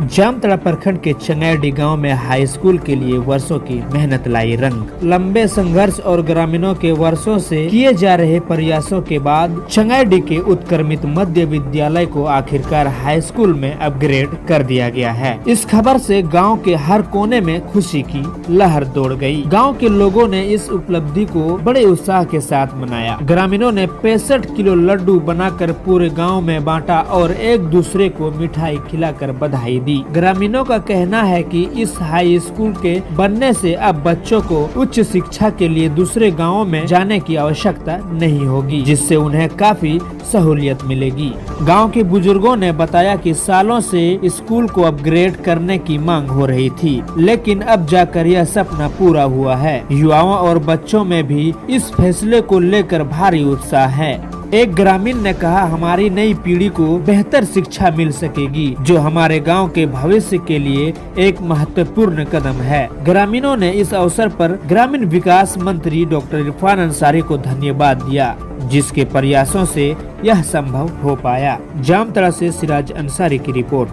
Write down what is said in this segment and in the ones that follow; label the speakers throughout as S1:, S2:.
S1: जामताड़ा प्रखंड के चंगैडी गांव में हाई स्कूल के लिए वर्षों की मेहनत लाई रंग। लंबे संघर्ष और ग्रामीणों के वर्षों से किए जा रहे प्रयासों के बाद चंगैडी के उत्क्रमित मध्य विद्यालय को आखिरकार हाई स्कूल में अपग्रेड कर दिया गया है। इस खबर से गांव के हर कोने में खुशी की लहर दौड़ गई। गांव के लोगों ने इस उपलब्धि को बड़े उत्साह के साथ मनाया। ग्रामीणों ने 65 किलो लड्डू बनाकर पूरे गाँव में बांटा और एक दूसरे को मिठाई खिलाकर बधाई दी। ग्रामीणों का कहना है कि इस हाई स्कूल के बनने से अब बच्चों को उच्च शिक्षा के लिए दूसरे गांवों में जाने की आवश्यकता नहीं होगी, जिससे उन्हें काफी सहूलियत मिलेगी। गांव के बुजुर्गों ने बताया कि सालों से स्कूल को अपग्रेड करने की मांग हो रही थी, लेकिन अब जाकर यह सपना पूरा हुआ है। युवाओं और बच्चों में भी इस फैसले को लेकर भारी उत्साह है। एक ग्रामीण ने कहा, हमारी नई पीढ़ी को बेहतर शिक्षा मिल सकेगी, जो हमारे गांव के भविष्य के लिए एक महत्वपूर्ण कदम है। ग्रामीणों ने इस अवसर पर ग्रामीण विकास मंत्री डॉक्टर इरफान अंसारी को धन्यवाद दिया, जिसके प्रयासों से यह संभव हो पाया। जामताड़ा से सिराज अंसारी की रिपोर्ट।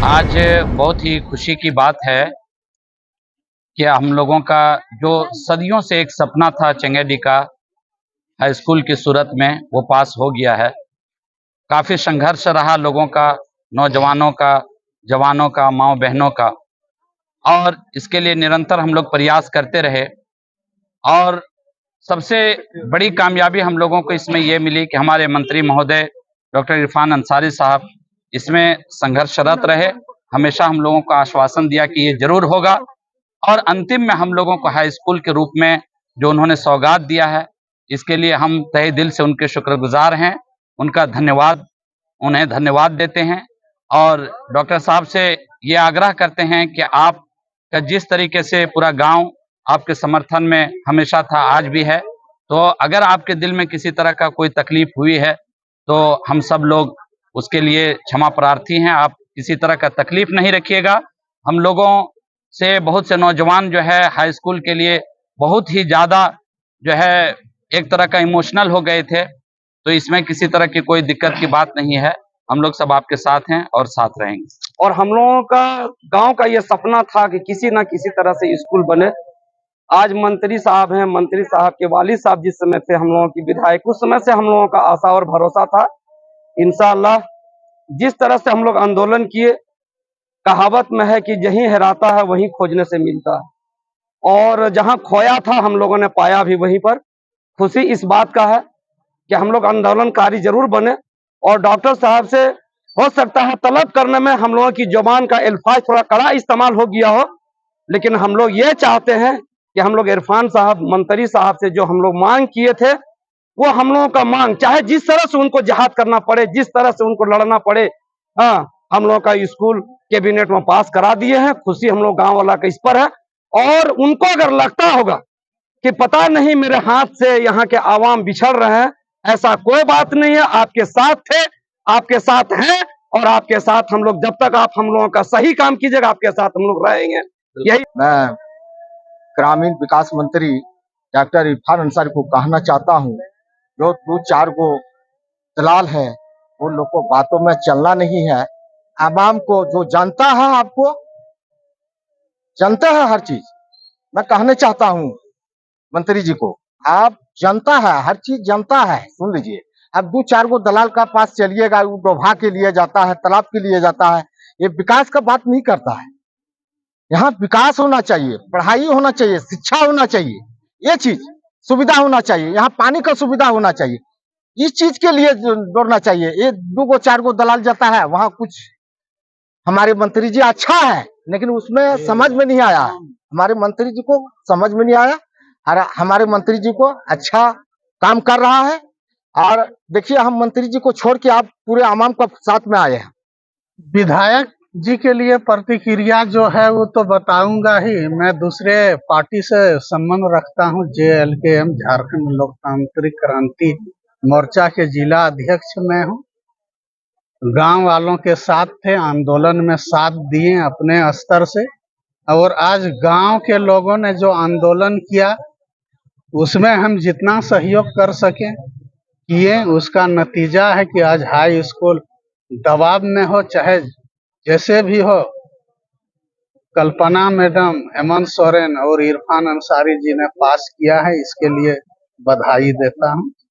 S2: आज बहुत ही खुशी की बात है कि हम लोगों का जो सदियों से एक सपना था चंगैडी का हाई स्कूल की सूरत में, वो पास हो गया है। काफ़ी संघर्ष रहा लोगों का, नौजवानों का, जवानों का, माँओं बहनों का, और इसके लिए निरंतर हम लोग प्रयास करते रहे। और सबसे बड़ी कामयाबी हम लोगों को इसमें ये मिली कि हमारे मंत्री महोदय डॉक्टर इरफान अंसारी साहब इसमें संघर्षरत रहे। हमेशा हम लोगों को आश्वासन दिया कि ये जरूर होगा, और अंतिम में हम लोगों को हाई स्कूल के रूप में जो उन्होंने सौगात दिया है, इसके लिए हम तहे दिल से उनके शुक्रगुजार हैं। उनका धन्यवाद, उन्हें धन्यवाद देते हैं। और डॉक्टर साहब से ये आग्रह करते हैं कि आप का जिस तरीके से पूरा गांव आपके समर्थन में हमेशा था, आज भी है, तो अगर आपके दिल में किसी तरह का कोई तकलीफ हुई है तो हम सब लोग उसके लिए क्षमा प्रार्थी हैं। आप किसी तरह का तकलीफ नहीं रखिएगा। हम लोगों से बहुत से नौजवान जो है हाई स्कूल के लिए बहुत ही ज़्यादा जो है एक तरह का इमोशनल हो गए थे, तो इसमें किसी तरह की कोई दिक्कत की बात नहीं है। हम लोग सब आपके साथ हैं और साथ रहेंगे।
S3: और हम लोगों का गांव का ये सपना था कि किसी न किसी तरह से स्कूल बने। आज मंत्री साहब हैं, मंत्री साहब के वालिद साहब जिस समय थे हम लोगों की विधायक, उस समय से हम लोगों का आशा और भरोसा था। इंशाअल्लाह जिस तरह से हम लोग आंदोलन किए, कहावत में है कि जहीं हेराता है वहीं खोजने से मिलता है, और जहां खोया था हम लोगों ने पाया भी वहीं पर। खुशी इस बात का है कि हम लोग आंदोलनकारी जरूर बने, और डॉक्टर साहब से हो सकता है तलब करने में हम लोगों की जुबान का अल्फाज थोड़ा कड़ा इस्तेमाल हो गया हो, लेकिन हम लोग ये चाहते हैं कि हम लोग इरफान साहब मंत्री साहब से जो हम लोग मांग किए थे, वो हम लोगों का मांग, चाहे जिस तरह से उनको जिहाद करना पड़े, जिस तरह से उनको लड़ना पड़े, हाँ, हम लोगों का स्कूल कैबिनेट में पास करा दिए हैं। खुशी हम लोग गांव वाला का इस पर है। और उनको अगर लगता होगा कि पता नहीं मेरे हाथ से यहाँ के आवाम बिछड़ रहे हैं, ऐसा कोई बात नहीं है। आपके साथ थे, आपके साथ हैं, और आपके साथ हम लोग, जब तक आप हम लोगों का सही काम कीजिएगा, आपके साथ हम लोग रहेंगे। यही
S4: मैं ग्रामीण विकास मंत्री डॉक्टर इरफान अंसारी को कहना चाहता हूँ, जो 2-4 को दलाल है, उन लोग को बातों में चलना नहीं है। आवाम को जो जानता है, आपको जानता है हर चीज। मैं कहना चाहता हूँ मंत्री जी को, आप जनता है, हर चीज जनता है, सुन लीजिए। अब 2-4 को दलाल का पास चलिएगा, वो डोभा के लिए जाता है, तालाब के लिए जाता है, ये विकास का बात नहीं करता है। यहाँ विकास होना चाहिए, पढ़ाई होना चाहिए, शिक्षा होना चाहिए, ये चीज सुविधा होना चाहिए, यहाँ पानी का सुविधा होना चाहिए। इस चीज के लिए दौड़ना चाहिए। ये 2-4 को दलाल जाता है, वहां कुछ हमारे मंत्री जी अच्छा है, लेकिन उसमें समझ में नहीं आया। हमारे मंत्री जी को समझ में नहीं आया, और हमारे मंत्री जी को अच्छा काम कर रहा है। और देखिए, हम मंत्री जी को छोड़ के आप पूरे आवाम का साथ में आए हैं।
S5: विधायक जी के लिए प्रतिक्रिया जो है वो तो बताऊंगा ही। मैं दूसरे पार्टी से संबंध रखता हूं, JLKM झारखंड लोकतांत्रिक क्रांति मोर्चा के जिला अध्यक्ष मैं हूं। गांव वालों के साथ थे, आंदोलन में साथ दिए अपने स्तर से, और आज गांव के लोगों ने जो आंदोलन किया उसमें हम जितना सहयोग कर सकें किए, उसका नतीजा है कि आज हाई स्कूल दबाव में हो, चाहे जैसे भी हो। कल्पना मैडम, हेमंत सोरेन और इरफान अंसारी जी ने पास किया है, इसके लिए बधाई देता हूं।